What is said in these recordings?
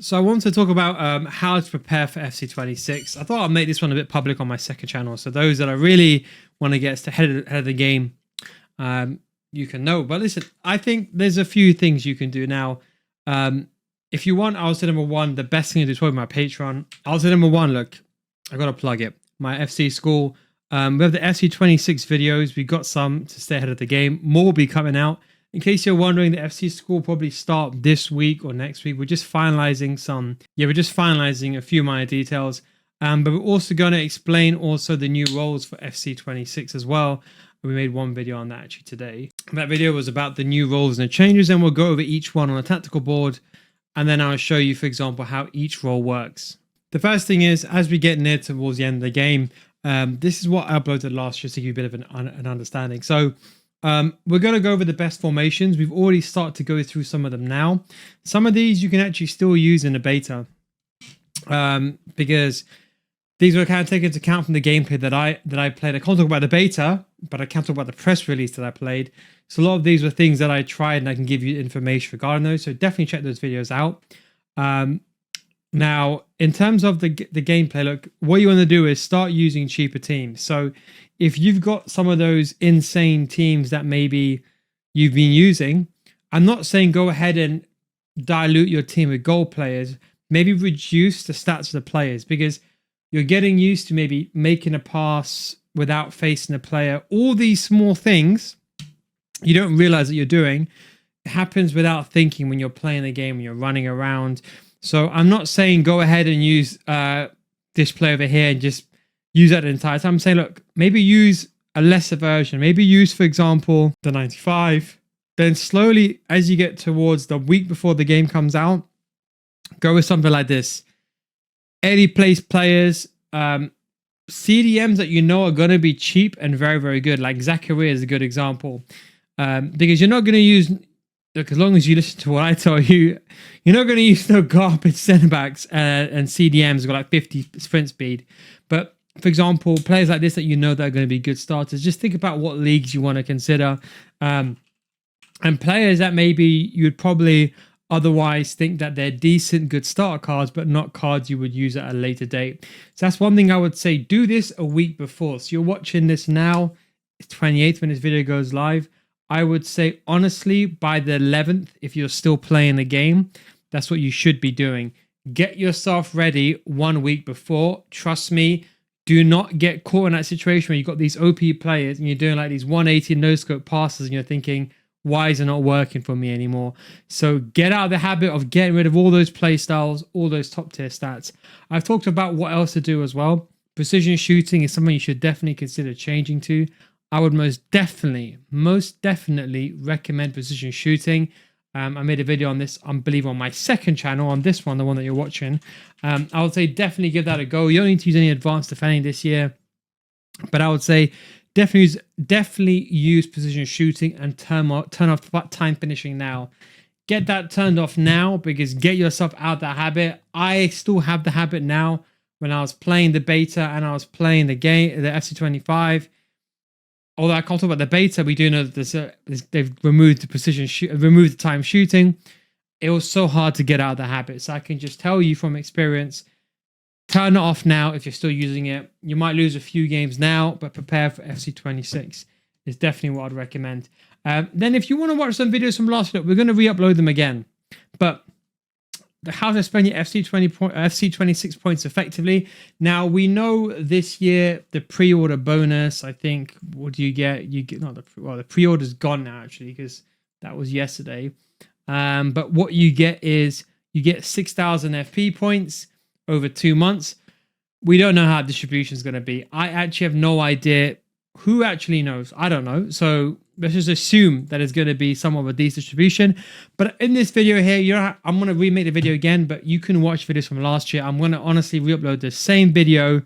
So I want to talk about how to prepare for FC26. I thought I'd make this one a bit public on my second channel, so those that I really want to get ahead of the game, you can know. But listen, I think there's a few things you can do now. If you want, I'll say number one, the best thing to do is probably my Patreon. I'll say number one, look, I got to plug it. My FC School. We have the FC26 videos. We've got some to stay ahead of the game. More will be coming out. In case you're wondering, the FC School will probably start this week or next week. We're just finalizing a few minor details. But we're also going to explain also the new roles for FC26 as well. We made one video on that actually today. That video was about the new roles and the changes, and we'll go over each one on a tactical board. And then I'll show you, for example, how each role works. The first thing is, as we get near towards the end of the game, this is what I uploaded last year to give you a bit of an understanding. So we're going to go over the best formations. We've already started to go through some of them now. Some of these you can actually still use in the beta because these were kind of taken into account from the gameplay that I played. I can't talk about the beta, but I can talk about the press release that I played. So a lot of these were things that I tried, and I can give you information regarding those. So definitely check those videos out. Now, in terms of the gameplay, look, what you want to do is start using cheaper teams. So if you've got some of those insane teams that maybe you've been using, I'm not saying go ahead and dilute your team with gold players. Maybe reduce the stats of the players, because you're getting used to maybe making a pass without facing a player. All these small things you don't realize that you're doing. It happens without thinking when you're playing the game, when you're running around. So I'm not saying go ahead and use this play over here and just use that the entire time. I'm saying, look, maybe use a lesser version. Maybe use, for example, the 95. Then slowly, as you get towards the week before the game comes out, go with something like this. Early place players, CDMs that you know are going to be cheap and very, very good. Like Zachary is a good example. Because you're not going to use... Look, as long as you listen to what I tell you, you're not going to use no garbage centre backs and CDMs got like 50 sprint speed. But for example, players like this that you know that are going to be good starters, just think about what leagues you want to consider. And players that maybe you'd probably otherwise think that they're decent, good starter cards, but not cards you would use at a later date. So that's one thing I would say. Do this a week before. So you're watching this now. It's 28th when this video goes live. I would say, honestly, by the 11th, if you're still playing the game, that's what you should be doing. Get yourself ready 1 week before. Trust me, do not get caught in that situation where you've got these OP players and you're doing like these 180 no-scope passes and you're thinking, why is it not working for me anymore? So get out of the habit of getting rid of all those play styles, all those top-tier stats. I've talked about what else to do as well. Precision shooting is something you should definitely consider changing to. I would most definitely recommend precision shooting. I made a video on this, I believe, on my second channel, on this one, the one that you're watching. I would say definitely give that a go. You don't need to use any advanced defending this year, but I would say definitely use precision shooting and turn off time finishing now. Get that turned off now, because get yourself out of that habit. I still have the habit now. When I was playing the beta and I was playing the game, the FC25. Although I can't talk about the beta, we do know that they've removed the time shooting. It was so hard to get out of the habit. So I can just tell you from experience, turn it off now if you're still using it. You might lose a few games now, but prepare for FC26. It's definitely what I'd recommend. Then if you want to watch some videos from last week, we're going to re-upload them again. But how to spend your FC26 points effectively. Now, we know this year the pre-order bonus, I think, what do you get? You get the pre-order's gone now, actually, because that was yesterday. But what you get is you get 6,000 FP points over 2 months. We don't know how distribution is going to be. I actually have no idea. Who actually knows? I don't know. So let's just assume that it's going to be somewhat of a decent distribution. But in this video here, I'm going to remake the video again, but you can watch videos from last year. I'm going to honestly re-upload the same video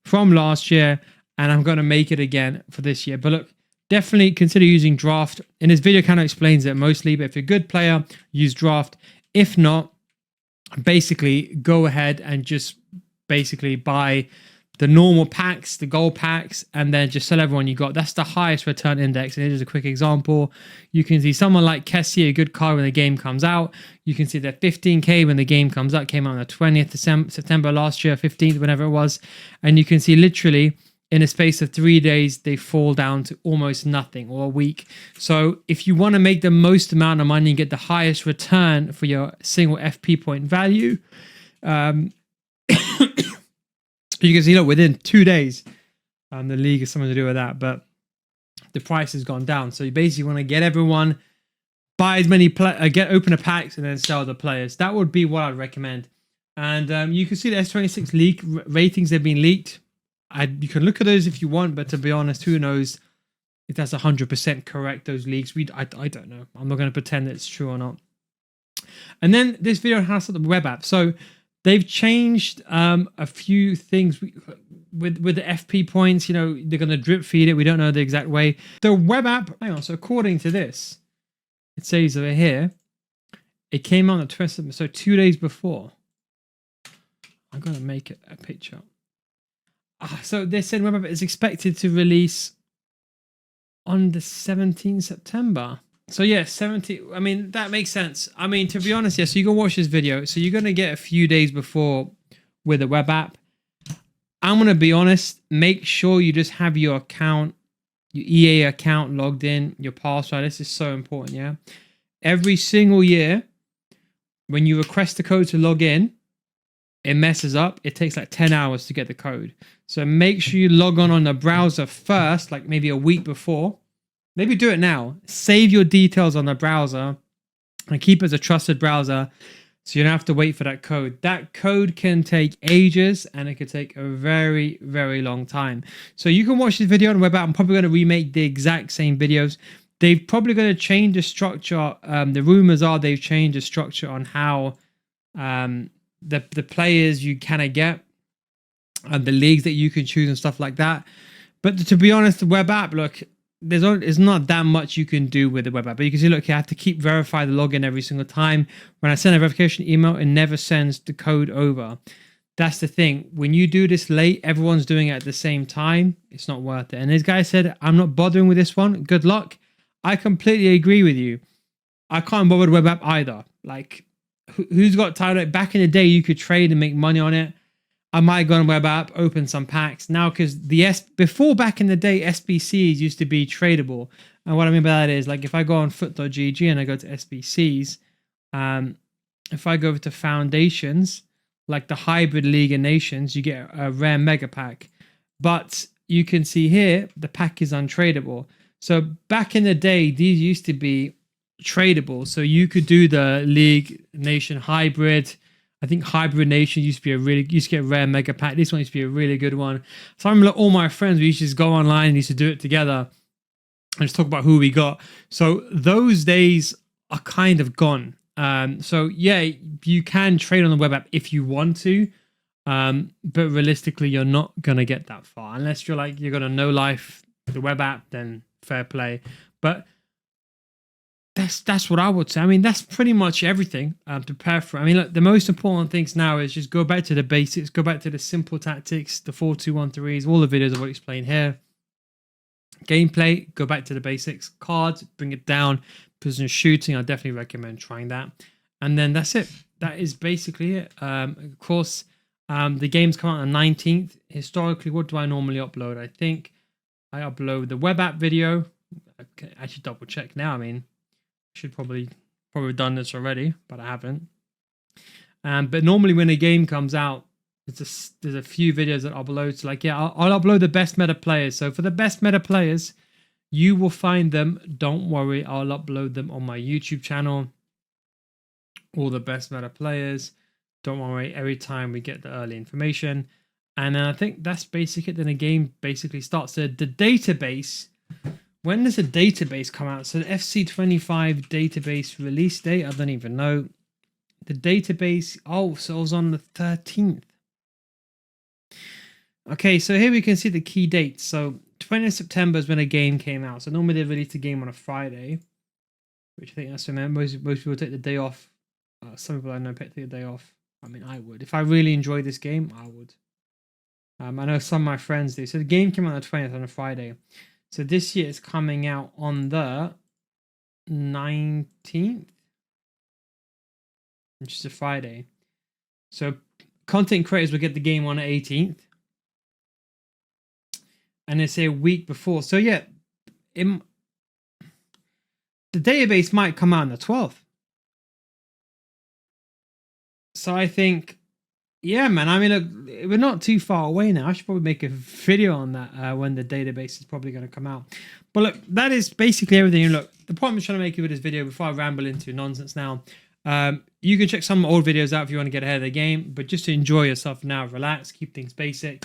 from last year, and I'm going to make it again for this year. But look, definitely consider using draft. In this video, kind of explains it mostly, but if you're a good player, use draft. If not, basically go ahead and just basically buy the normal packs, the gold packs, and then just sell everyone you got. That's the highest return index. And here's a quick example. You can see someone like Kessie, a good card when the game comes out. You can see that 15k when the game comes out, came out on the 20th September last year, 15th, whenever it was. And you can see literally in a space of 3 days, they fall down to almost nothing, or a week. So if you want to make the most amount of money and get the highest return for your single FP point value, you can see, look, within 2 days, the league has something to do with that, but the price has gone down. So you basically want to get everyone, buy as many, get opener packs, and then sell the players. That would be what I'd recommend. And you can see the S26 leak ratings have been leaked. You can look at those if you want, but to be honest, who knows if that's 100% correct, those leaks. I don't know. I'm not going to pretend that it's true or not. And then this video has the web app. So they've changed a few things with the FP points. You know, they're going to drip feed it. We don't know the exact way. The web app, hang on. So according to this, it says over here, it came out on the 20th, so 2 days before. I'm going to make it a picture. So they said web app is expected to release on the 17th September. So yeah, 70. I mean, that makes sense. I mean, to be honest, yeah, so you can watch this video. So you're going to get a few days before with the web app. I'm going to be honest, make sure you just have your account, your EA account logged in, your password. This is so important, yeah? Every single year, when you request the code to log in, it messes up. It takes like 10 hours to get the code. So make sure you log on the browser first, like maybe a week before. Maybe do it now. Save your details on the browser and keep it as a trusted browser so you don't have to wait for that code. That code can take ages and it could take a very, very long time. So you can watch this video on the web app. I'm probably going to remake the exact same videos. They've probably going to change the structure. The rumors are they've changed the structure on how the players you kind of get and the leagues that you can choose and stuff like that. But to be honest, the web app, look, there's not that much you can do with the web app. But you can see, look, you have to keep verify the login every single time. When I send a verification email, it never sends the code over. That's the thing. When you do this late, everyone's doing it at the same time. It's not worth it. And this guy said, I'm not bothering with this one. Good luck. I completely agree with you. I can't bother with web app either. Like, who's got time? Like, back in the day, you could trade and make money on it. I might go on web app, open some packs now, because before back in the day, SBCs used to be tradable. And what I mean by that is, like, if I go on foot.gg and I go to SBCs, if I go over to foundations, like the hybrid League of Nations, you get a rare mega pack. But you can see here, the pack is untradeable. So back in the day, these used to be tradable. So you could do the League Nation hybrid. I think Hybrid Nation used to get a rare mega pack. This one used to be a really good one. So I remember all my friends, we used to just go online and used to do it together and just talk about who we got. So those days are kind of gone. So yeah, you can trade on the web app if you want to. But realistically, you're not going to get that far. Unless you're going to no life the web app, then fair play. But that's what I would say. I mean, that's pretty much everything to prepare for. I mean, look, the most important things now is just go back to the basics, go back to the simple tactics, the 4-2-1-3s, all the videos I've already explained here. Gameplay, go back to the basics. Cards, bring it down. Precision shooting, I definitely recommend trying that. And then that's it. That is basically it. Of course, the games come out on the 19th. Historically, what do I normally upload? I think I upload the web app video. I can actually double check now. I mean, should probably done this already, but I haven't. But normally when a game comes out, there's a few videos that I'll upload. So like, yeah, I'll upload the best meta players. So for the best meta players, you will find them. Don't worry, I'll upload them on my YouTube channel. All the best meta players. Don't worry, every time we get the early information. And then I think that's basically it. Then the game basically starts. The database. When does the database come out? So the FC25 database release date, I don't even know. The database, so it was on the 13th. Okay, so here we can see the key dates. So 20th September is when a game came out. So normally they release a game on a Friday, which I think that's when most people take the day off. Some people I know take the day off. I mean, I would. If I really enjoy this game, I would. I know some of my friends do. So the game came out on the 20th on a Friday. So this year it's coming out on the 19th, which is a Friday. So content creators will get the game on the 18th. And it's a week before. So yeah, the database might come out on the 12th. So I think, yeah, man. I mean, look, we're not too far away now. I should probably make a video on that when the database is probably going to come out. But look, that is basically everything. And look, the point I'm trying to make with this video before I ramble into nonsense now, you can check some old videos out if you want to get ahead of the game. But just to enjoy yourself now, relax, keep things basic.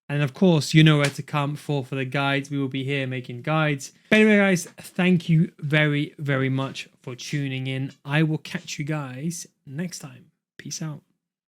And of course, you know where to come for the guides. We will be here making guides. But anyway, guys, thank you very, very much for tuning in. I will catch you guys next time. Peace out.